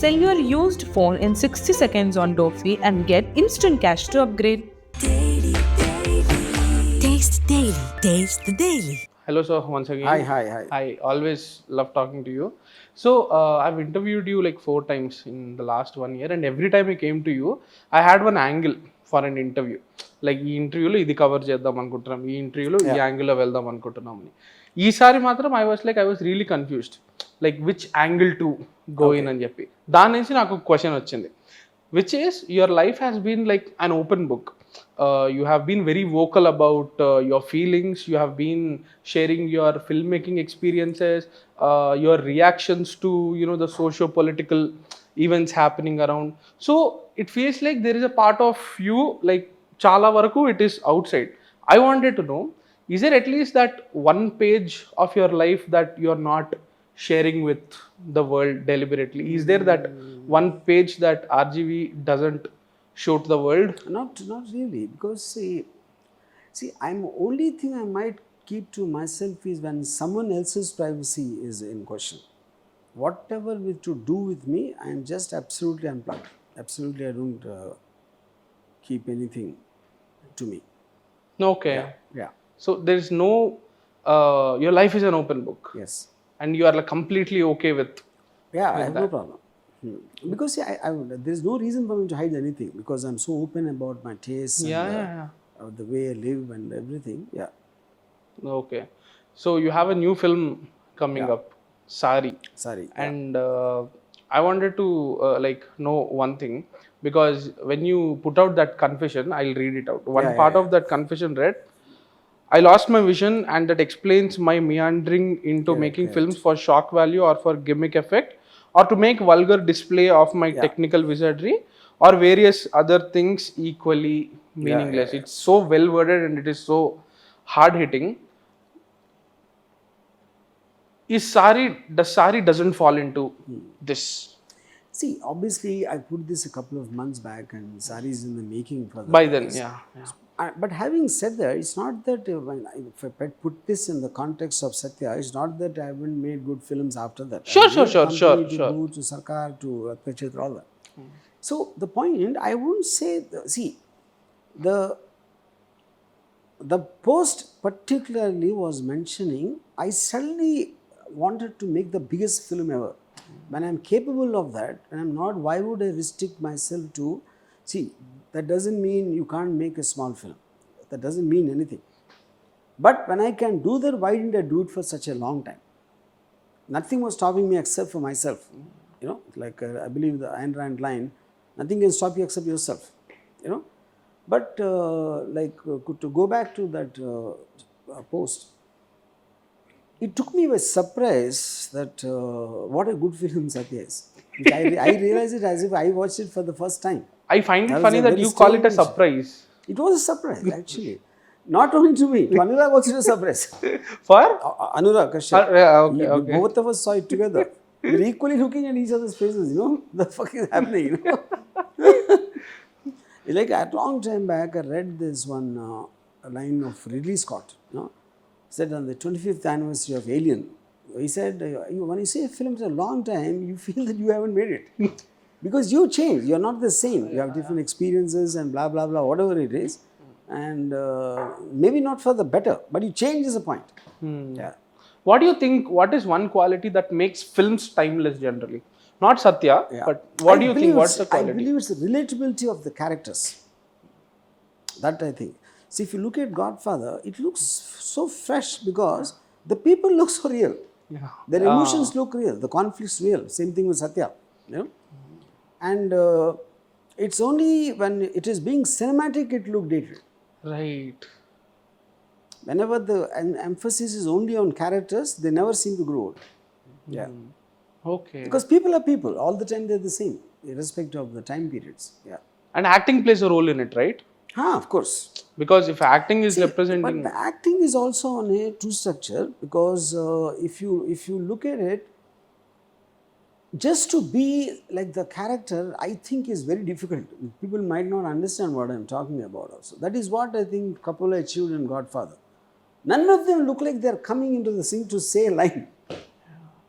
Sell your used phone in 60 seconds on Dofi and get instant cash to upgrade. Taste Daily. Taste the Daily. Hello, sir, once again. Hi. I always love talking to you. So, I've interviewed you like 4 times in the last 1 year, and every time I came to you, I had one angle for an interview. Like, ఈ ఇంటర్వ్యూలో ఇది cover చేద్దాం అనుకుంటున్నాం, ఈ ఇంటర్వ్యూలో ఈ యాంగిల్లో వెళ్దాం అనుకుంటున్నాం అని. ఈసారి మాత్రం I was really confused, like which angle to go in అని చెప్పి. దాని నుంచి నాకు ఒక క్వశ్చన్ వచ్చింది, which is your life has been like an open book. You have been very vocal about your feelings. You have been sharing your filmmaking experiences, your reactions to the socio-political events happening around. So it feels like there is a part of you, like chala varaku it is outside. I wanted to know, is there at least that one page of your life that you are not sharing with the world deliberately? Is there that one page that RGV doesn't show to the world? Not really, because see, I'm only thing I might keep to myself is when someone else's privacy is in question. Whatever to do with me, I am just absolutely unplugged. Absolutely, I don't keep anything to me. Okay. Yeah. So there is no your life is an open book. Yes. And you are like completely okay with I have no problem. Because see, there is no reason for me to hide anything, because I'm so open about my tastes and the way I live and everything. Yeah. Okay. So you have a new film coming up, Sorry. And I wanted to know one thing, because when you put out that confession, I'll read it out. One part of that confession read, I lost my vision, and that explains my meandering into making films for shock value or for gimmick effect, or to make vulgar display of my technical wizardry, or various other things equally meaningless. It's so well worded and it is so hard hitting. Does Sorry doesn't fall into this? See, obviously, I put this a couple of months back, and Sorry is in the making for the By then, yeah. But having said that, it's not that if I put this in the context of Satya, it's not that I haven't made good films after that. Sure. To Sarkar, to Ratnachitra, all that. So the point, I won't say, the post particularly was mentioning, I suddenly wanted to make the biggest film ever. When I'm capable of that, and I'm not, why would I restrict myself to, see, that doesn't mean you can't make a small film. That doesn't mean anything. But when I can do that, why didn't I do it for such a long time? Nothing was stopping me except for myself. Like I believe the Ayn Rand line, nothing can stop you except yourself. But to go back to that post, it took me by surprise that what a good film Satya is. I realized it as if I watched it for the first time. I find it funny that you call it a surprise. It was a surprise, actually. Not only to me, to Anurag also a surprise. For? Anurag Kashyap. Okay. Both of us saw it together. We were equally looking at each other's faces, the fuck is happening, Like a long time back, I read this one line of Ridley Scott, said on the 25th anniversary of Alien, he said, when you say a film is a long time, you feel that you haven't made it. Because you change, you're not the same. You have different experiences and blah, blah, blah, whatever it is. And maybe not for the better, but you change is a point. Yeah. What do you think, what is one quality that makes films timeless generally? Not Satya, but what do you think, what's the quality? I believe it's the relatability of the characters. That I think. See, if you look at Godfather, it looks so fresh because the people look so real. Yeah. Their emotions look real, the conflicts real. Same thing with Satya. And it's only when it is being cinematic, it look dated. Right. Whenever the emphasis is only on characters, they never seem to grow old. Yeah. Okay. Because people are people. All the time they're the same, irrespective of the time periods. Yeah. And acting plays a role in it, right? Of course. Because if acting is representing... But the acting is also on a true structure, because if you look at it, just to be like the character, I think is very difficult. People might not understand what I'm talking about also. That is what I think Coppola achieved in Godfather. None of them look like they're coming into the scene to say a line.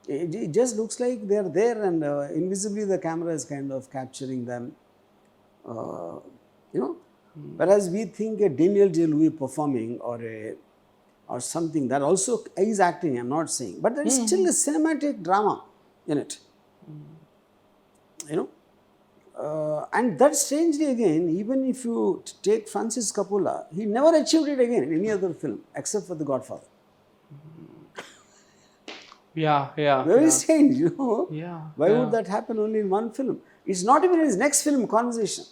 It just looks like they're there, and invisibly the camera is kind of capturing them. Uh, you know, whereas we think a Daniel Day-Lewis performing or something that also is acting. I'm not saying, but there is still a cinematic drama in it. You know. And that strangely again, even if you take Francis Coppola, he never achieved it again in any other film except for The Godfather. Yeah. Very strange, you know. Yeah. Why would that happen only in one film? It's not even in his next film, Conversation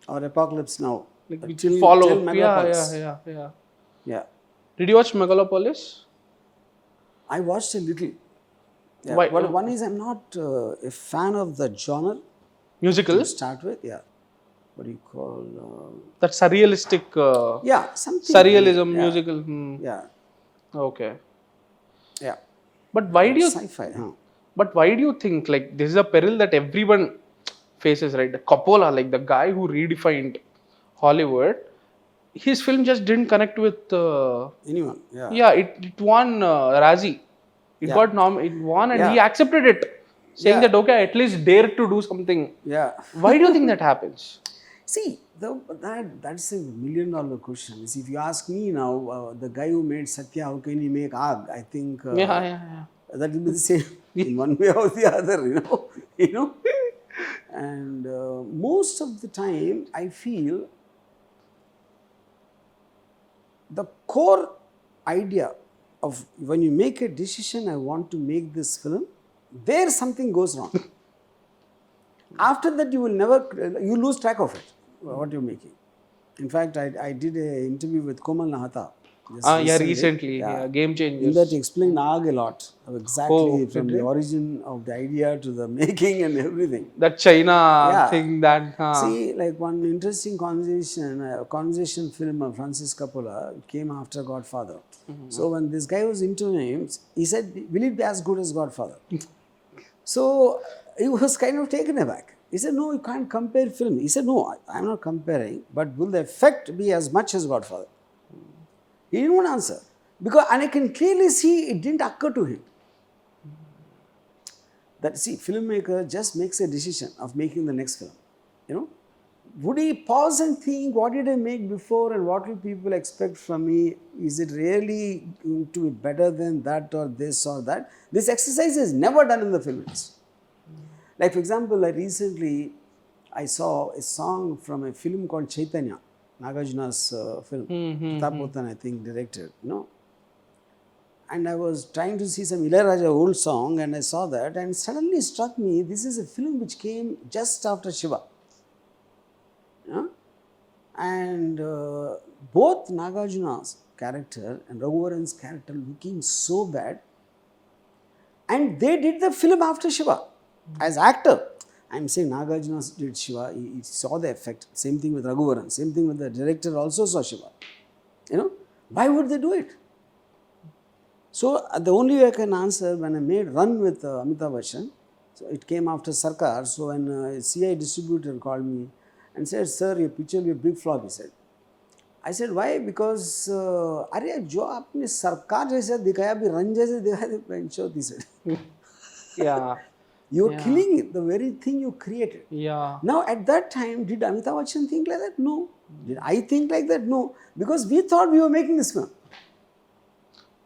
or Apocalypse Now. Like which Till follow. Megalopolis. Yeah. Did you watch Megalopolis? I watched a little. Yeah. Why? Well, one is I'm not a fan of the genre Musical? to start with. Yeah. What do you call? That surrealistic. Yeah, something. Surrealism Yeah. musical. Yeah. Okay. Yeah. But why do you? Sci-fi, huh? But why do you think like this is a peril that everyone faces, right? The Coppola, like the guy who redefined Hollywood, his film just didn't connect with. Anyone? Yeah. Yeah, it won Razzie. It Yeah. got it won, and Yeah. he accepted it, saying Yeah. that okay, I at least dare to do something. Yeah. Why do you think that happens? See, that's a $1 million question. See, if you ask me now, the guy who made Satya, how can he make Aag? I think Yeah. that will be the same in one way or the other, you know. And most of the time, I feel the core idea of when you make a decision, I want to make this film, there something goes wrong. After that, you lose track of it, what you're making. In fact, I did an interview with Komal Nahata. Recently. Yeah, Game Changers. In that, he explained Aag a lot, exactly from did the he? origin of the idea to the making and everything. That China Yeah. thing that. See, like one interesting conversation, a conversation film of Francis Coppola came after Godfather. So when this guy was interviewing him, he said, "Will it be as good as Godfather?" So he was kind of taken aback. He said, "No, you can't compare film." He said, "No, I'm not comparing, but will the effect be as much as Godfather?" He didn't want to answer and I can clearly see it didn't occur to him. That filmmaker just makes a decision of making the next film. Would he pause and think, what did I make before and what will people expect from me? Is it really going to be better than that or this or that? This exercise is never done in the film industry. Like for example, recently I saw a song from a film called Chaitanya, Nagarjuna's film. Tapotan, I think, directed, And I was trying to see some Ilayaraja old song and I saw that and suddenly struck me, this is a film which came just after Shiva. And both Nagarjuna's character and Raghuvaran's character looking so bad. And they did the film after Shiva as actor. I'm saying Nagarjuna did Shiva, he saw the effect. Same thing with Raghuvaran, same thing with the director also saw Shiva. Why would they do it? So the only way I can answer, when I made Run with Amitabh Bachchan, so it came after Sarkar. So when a CI distributor called me and said, "Sir, your picture will be a big flop," he said. I said, "Why?" Because, "Arey, jo aapne Sarkar jaisa dikhaya, abhi Run jaisa dikhaya, penchot," he said. Yeah. You're killing it, the very thing you created. Yeah. Now, at that time, did Amitabh Bachchan think like that? No. Did I think like that? No. Because we thought we were making this film.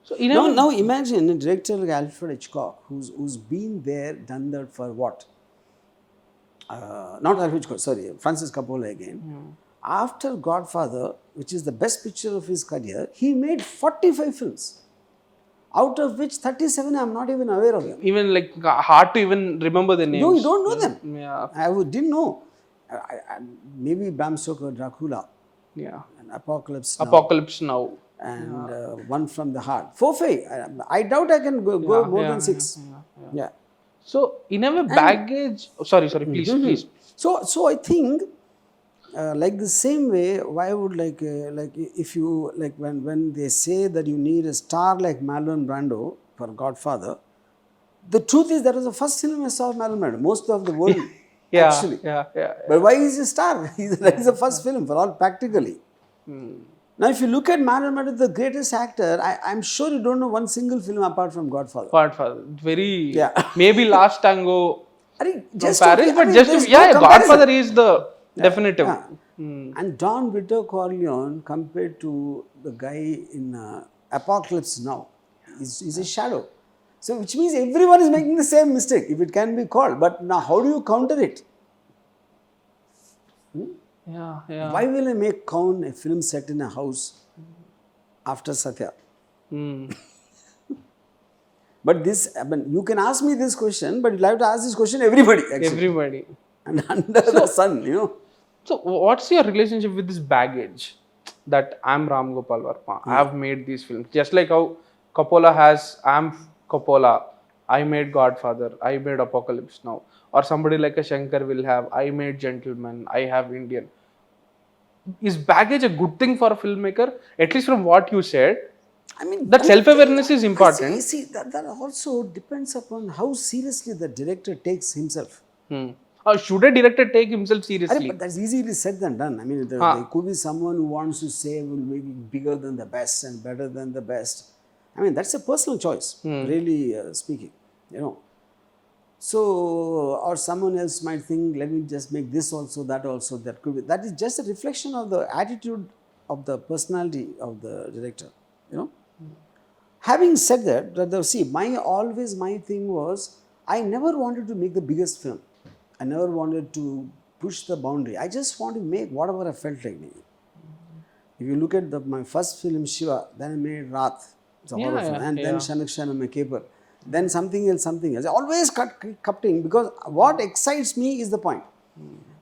So now imagine a director like Alfred Hitchcock, who's been there, done that for what? Not Alfred Hitchcock, sorry, Francis Coppola again. After Godfather, which is the best picture of his career, he made 45 films. Out of which 37 I'm not even aware of them. Even like hard to even remember the names. No, you don't know them. Yeah. I didn't know. Maybe Bram Stoker, Dracula. Yeah. And Apocalypse Now. And One from the Heart. 4, 5. I doubt I can go more than 6. Yeah. So in a way, baggage. Sorry, please. So I think, like the same way, why would like if you like when they say that you need a star like Marlon Brando for Godfather, the truth is that was the first film I saw of Marlon Brando. Most of the world actually. Yeah. But why is he a star? That is the first film for all practically. Now, if you look at Marlon Brando, the greatest actor, I'm sure you don't know one single film apart from Godfather. Godfather, very Yeah. maybe Last Tango I mean, from just Paris, okay. I but mean, just there's yeah, no comparison. Godfather is the definitive. Yeah. And Don Vito Corleone compared to the guy in Apocalypse Now is a shadow. So, which means everyone is making the same mistake, if it can be called. But now, how do you counter it? Yeah, yeah. Why will I make Kaun a film set in a house after Satya? Hmm. But this, I mean, you can ask me this question, but you'll have to ask this question everybody, actually. Everybody. And under the sun, you know. So, what's your relationship with this baggage that I'm Ram Gopal Varma? I have made these films. Just like how Coppola has, I'm Coppola, I made Godfather, I made Apocalypse Now. Or somebody like a Shankar will have, I made Gentleman, I have Indian. Is baggage a good thing for a filmmaker? At least from what you said, I mean, that self-awareness is important. See, that also depends upon how seriously the director takes himself. Should a director take himself But seriously? that's easily said than done. I mean, there could be someone who wants to say will make it bigger than the best and better than the best. I mean, that's a personal choice, really speaking, you know. So, or someone else might think, let me just make this also, that also, that could be. That is just a reflection of the attitude of the personality of the director, you know. Having said that, see, my thing was, I never wanted to make the biggest film. I never wanted to push the boundary. I just want to make whatever I felt like making. If you look at my first film, Shiva, then I made Rath, it's a horror film, and then Shanakshan and Caper, then something else. I always cutting because what excites me is the point.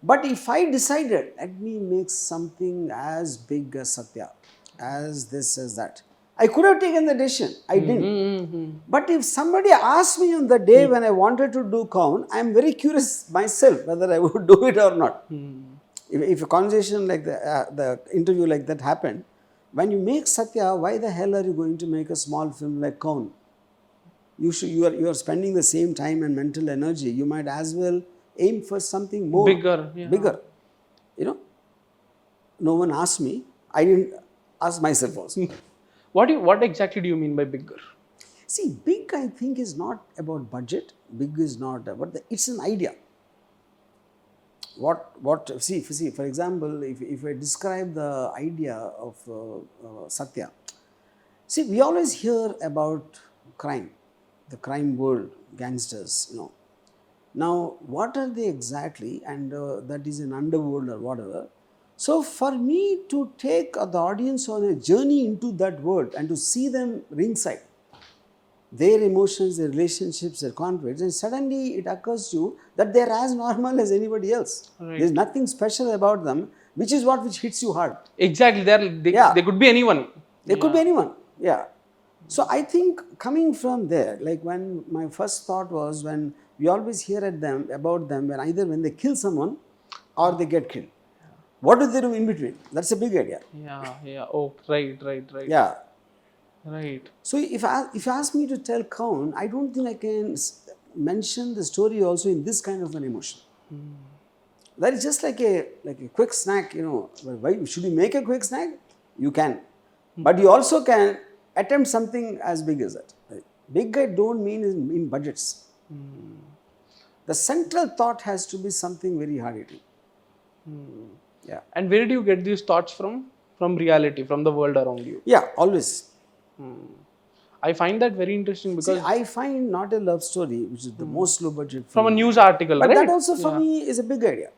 But if I decided, let me make something as big as Satya, as this, as that, I could have taken the decision. I didn't. But if somebody asked me on the day when I wanted to do Kaun, I am very curious myself whether I would do it or not. If a conversation like the interview like that happened, when you make Satya, why the hell are you going to make a small film like Kaun? You are spending the same time and mental energy. You might as well aim for something more Bigger. You know, no one asked me. I didn't ask myself also. What exactly do you mean by bigger? See, big I think is not about budget. Big is not about it's an idea. See, for example, if I describe the idea of Satya, see, we always hear about crime, the crime world, gangsters, you know. Now, what are they exactly? And that is an underworld or whatever. So, for me to take the audience on a journey into that world and to see them ringside, their emotions, their relationships, their conflicts, and suddenly it occurs to you that they are as normal as anybody else. Right. There is nothing special about them, which is what hits you hard. Exactly. They could be anyone. They could be anyone. Yeah. So I think coming from there, like when my first thought was when we always hear about them when either when they kill someone or they get killed. What do they do in between? That's a big idea. Yeah. Oh, right. Yeah. Right. So if you ask me to tell Kaun, I don't think I can mention the story also in this kind of an emotion. That is just like a quick snack, you know. Why should you make a quick snack? You can, but you also can attempt something as big as that. Big I don't mean in budgets. The central thought has to be something very hard hitting. Yeah. And where do you get these thoughts from? From reality, from the world around you. Yeah, always. I find that very interesting because I find not a love story, which is the most low budget from a news article, but right? that also for me is a big idea.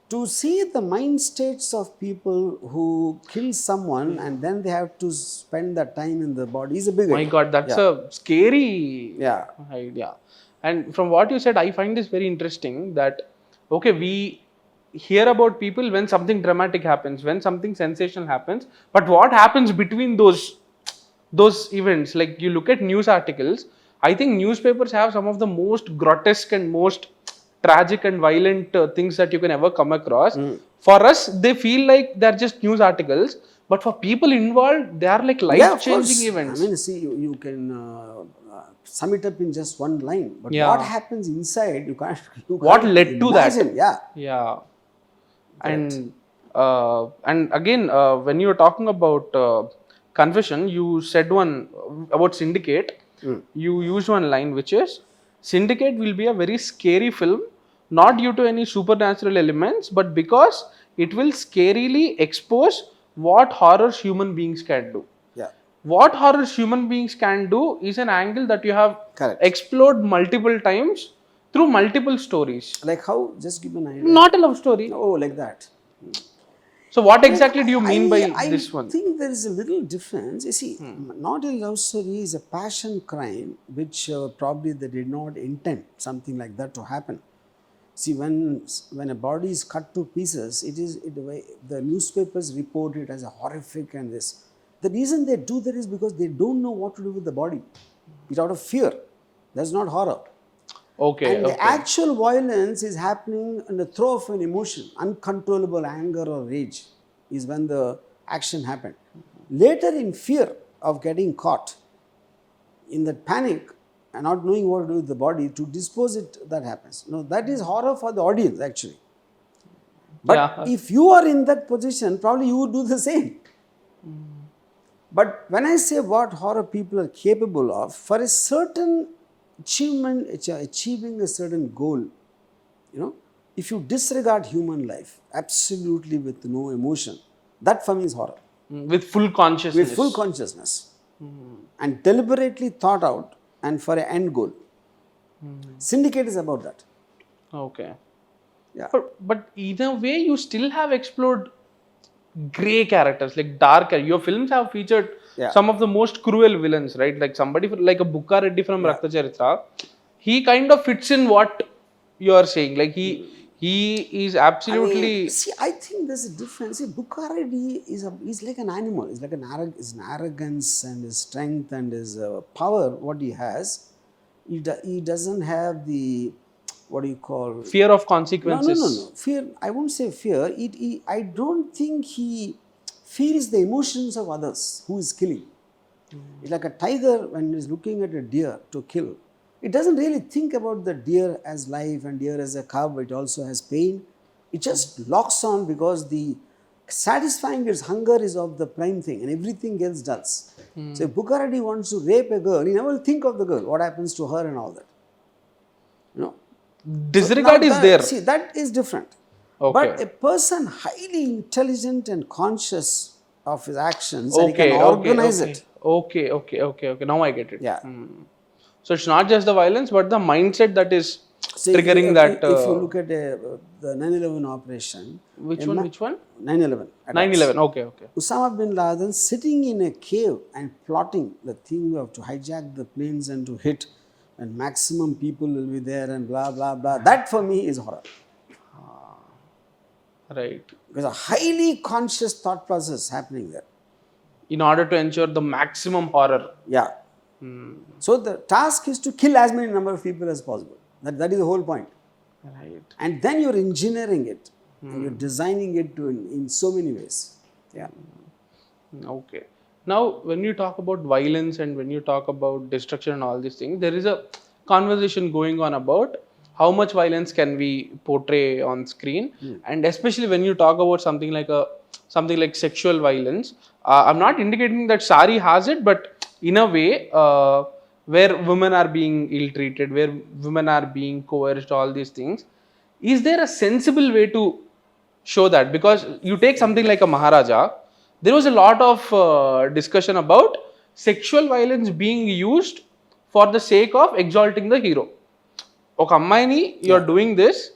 To see the mind states of people who kill someone and then they have to spend that time in the body is a big idea. My God, that's a scary idea. And from what you said, I find this very interesting that, okay, we hear about people when something dramatic happens, when something sensational happens, but what happens between those events? Like you look at news articles, I think newspapers have some of the most grotesque and most tragic and violent things that you can ever come across. For us, they feel like they're just news articles, but for people involved, they are like life-changing events. I mean, see, you can sum it up in just one line, but what happens inside, you can't what led to imagine. that? Yeah. And And again, when you were talking about confession, you said one about Syndicate. You used one line which is Syndicate will be a very scary film, not due to any supernatural elements, but because it will scarily expose what horrors human beings can do. Yeah. What horrors human beings can do is an angle that you have Correct. explored multiple times through multiple stories. Like how? Just give an idea. Not a love story. Oh, like that. So what exactly do you mean by this I one? think there is a little difference. You see, not a love story is a passion crime, which probably they did not intend something like that to happen. See, when a body is cut to pieces, the newspapers report it as a horrific and this. The reason they do that is because they don't know what to do with the body. It's out of fear. That's not horror. Okay. And the actual violence is happening in the throw of an emotion, uncontrollable anger or rage is when the action happened. Later, in fear of getting caught, in that panic and not knowing what to do with the body, to dispose it, that happens. No, that is horror for the audience actually. But if you are in that position, probably you would do the same. But when I say what horror people are capable of, for a certain achievement, achieving a certain goal, if you disregard human life absolutely with no emotion, that for me is horror. With full consciousness. With full consciousness. And deliberately thought out and for an end goal. Syndicate is about that. Okay. Yeah. But either way, you still have explored grey characters, like dark. Your films have featured some of the most cruel villains, right? Like somebody like a Bukka Reddy from Rakta Charitra. He kind of fits in what you are saying. Like he is absolutely. I think there's a difference. See, Bukka Reddy is like an animal. It's like his arrogance and his strength and his power. What he has, he doesn't have the, what do you call, fear of consequences. No. Fear. I won't say fear. I don't think he feels the emotions of others who is killing. It's like a tiger when he's looking at a deer to kill. It doesn't really think about the deer as life and deer as a cub. It also has pain. It just locks on because the satisfying its hunger is of the prime thing and everything else does. So if Bukka Reddy wants to rape a girl, he never will think of the girl, what happens to her and all that. Disregard is there. See, that is different. Okay. But a person highly intelligent and conscious of his actions and he can organize it. Okay. Now I get it. Yeah. So it's not just the violence, but the mindset that is triggering that. If you look at the 9/11 operation. Which one? 9/11. 9/11. Okay. Osama bin Laden sitting in a cave and plotting the thing of to hijack the planes and to hit, and maximum people will be there and blah blah blah. That for me is horror. Right. Because a highly conscious thought process happening there. In order to ensure the maximum horror. Yeah. So the task is to kill as many number of people as possible. That is the whole point. Right. And then you're engineering it. And you're designing it in so many ways. Yeah. Okay. Now, when you talk about violence and when you talk about destruction and all these things, there is a conversation going on about how much violence can we portray on screen, and especially when you talk about something like sexual violence. I'm not indicating that Sari has it, but in a way where women are being ill-treated, where women are being coerced, all these things. Is there a sensible way to show that? Because you take something like a Maharaja, there was a lot of discussion about sexual violence being used for the sake of exalting the hero. Okay, Ammaini, you are doing this,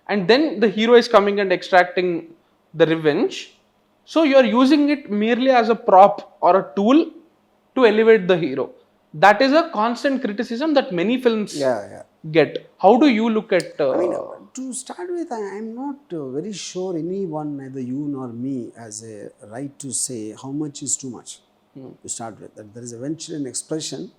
and then the hero is coming and extracting the revenge. So you are using it merely as a prop or a tool to elevate the hero. That is a constant criticism that many films get. How do you look at? To start with, I am not very sure anyone, neither you nor me, has a right to say how much is too much. To start with, that there is eventually an expression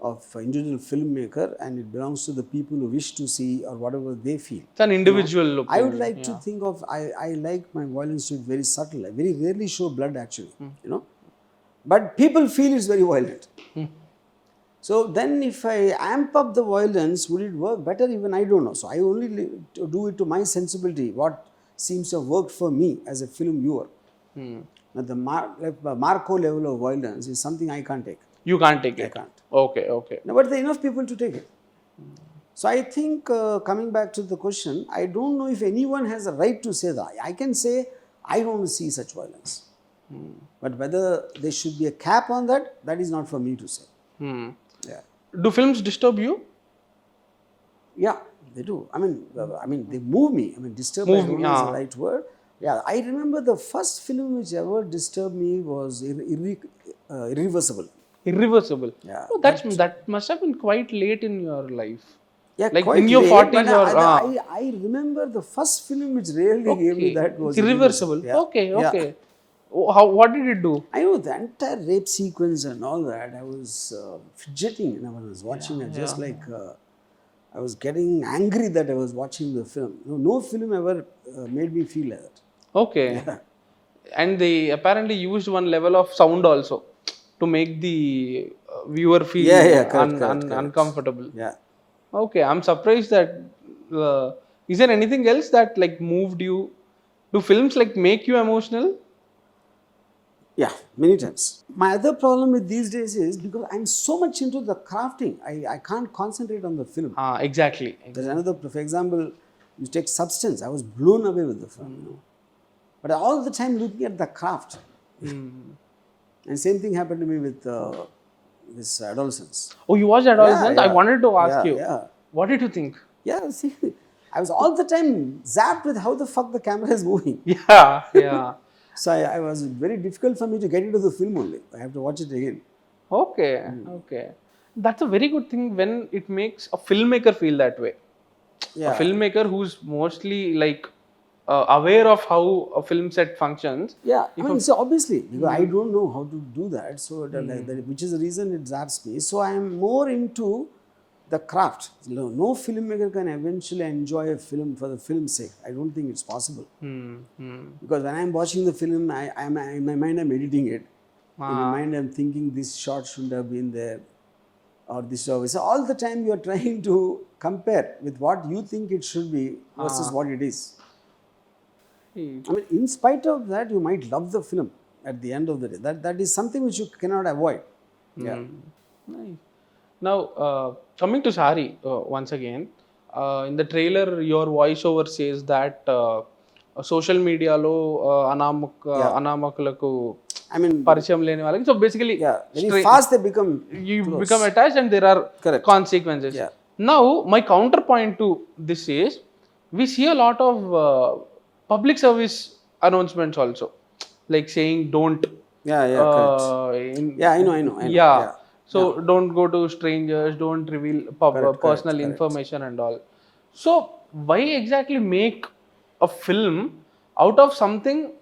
of individual filmmaker, and it belongs to the people who wish to see or whatever they feel. It's an individual opinion. I would like to think of, I like my violence to be very subtle. I very rarely show blood actually, but people feel it's very violent. So then if I amp up the violence, would it work better? Even I don't know. So I only do it to my sensibility, what seems to have worked for me as a film viewer. But the Marco level of violence is something I can't take. You can't take it. I can't. Okay. No, but there are enough people to take it. So I think coming back to the question, I don't know if anyone has a right to say that. I can say I don't see such violence. But whether there should be a cap on that, that is not for me to say. Yeah. Do films disturb you? Yeah, they do. I mean, they move me. I mean, disturb I don't know is the right word. Yeah, I remember the first film which ever disturbed me was Irreversible. Irreversible. Yeah. Oh, that must have been quite late in your life. Yeah, like quite in your late, 40s but or I remember the first film which really gave me that was Irreversible. Yeah. Okay. Yeah. What did it do? I know the entire rape sequence and all that. I was fidgeting when I was watching it, just like I was getting angry that I was watching the film. No film ever made me feel like that. Okay. Yeah. And they apparently used one level of sound also to make the viewer feel correct. Uncomfortable. Yeah. Okay, I'm surprised that. Is there anything else that like moved you? Do films like make you emotional? Yeah, many times. My other problem with these days is because I'm so much into the crafting, I can't concentrate on the film. Exactly. There's another, for example, you take Substance. I was blown away with the film. But all the time looking at the craft. And same thing happened to me with this Adolescence. Oh, you watched Adolescence? Yeah. I wanted to ask you. Yeah. What did you think? Yeah, see, I was all the time zapped with how the fuck the camera is moving. Yeah. So I was very difficult for me to get into the film only. I have to watch it again. Okay. That's a very good thing when it makes a filmmaker feel that way. Yeah. A filmmaker who's mostly like aware of how a film set functions. Yeah, I mean, so obviously, because I don't know how to do that, so which is the reason it zaps me. So I am more into the craft. No filmmaker can eventually enjoy a film for the film's sake. I don't think it's possible. Because when I'm watching the film, I'm in my mind I'm editing it. In my mind I'm thinking this shot shouldn't have been there, or this. So all the time you are trying to compare with what you think it should be versus what it is. I mean, in spite of that, you might love the film at the end of the day. That is something which you cannot avoid. Yeah. Nice. Now, coming to Sari once again, in the trailer, your voiceover says that social media lo anamakuలకు పరిచయం లేని వాళ్ళకి. So basically, very fast they become become attached and there are consequences. Yeah. Now, my counterpoint to this is, we see a lot of public service announcements also, like saying don't. Correct. I know. Yeah. So don't go to strangers, don't reveal personal information and all. So why exactly make a film out of something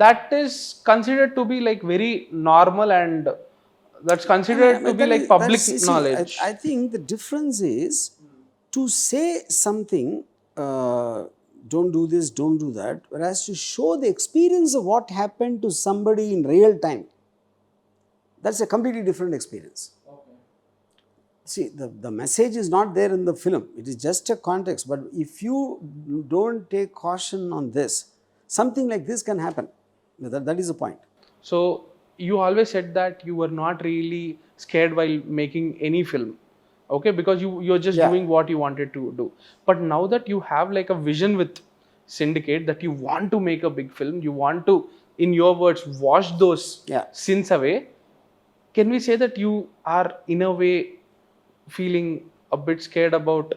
that is considered to be like very normal and that's considered to be like public knowledge? I think the difference is to say something, don't do this, don't do that, whereas to show the experience of what happened to somebody in real time. That's a completely different experience. Okay. See, the message is not there in the film. It is just a context. But if you don't take caution on this, something like this can happen. That is the point. So, you always said that you were not really scared while making any film. Okay, because you're just doing what you wanted to do. But now that you have like a vision with Syndicate, that you want to make a big film, you want to, in your words, wash those sins away. Can we say that you are in a way feeling a bit scared about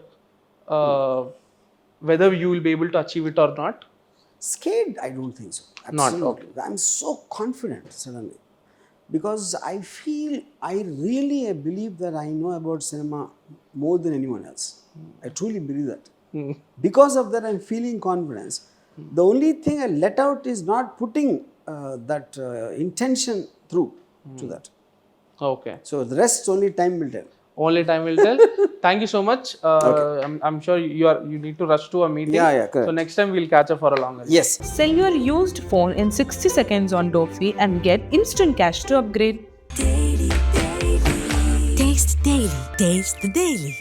whether you will be able to achieve it or not? Scared? I don't think so. Absolutely. Not. I'm so confident suddenly. Because I really believe that I know about cinema more than anyone else. I truly believe that. Because of that, I'm feeling confidence. The only thing I let out is not putting that intention through to that. Okay. So the rest only time will tell. Only time will tell. Thank you so much. I'm sure you need to rush to a meeting. Yeah, correct. So next time we'll catch up for a longer. Yes. Sell your used phone in 60 seconds on Dofi and get instant cash to upgrade. Taste the Daily.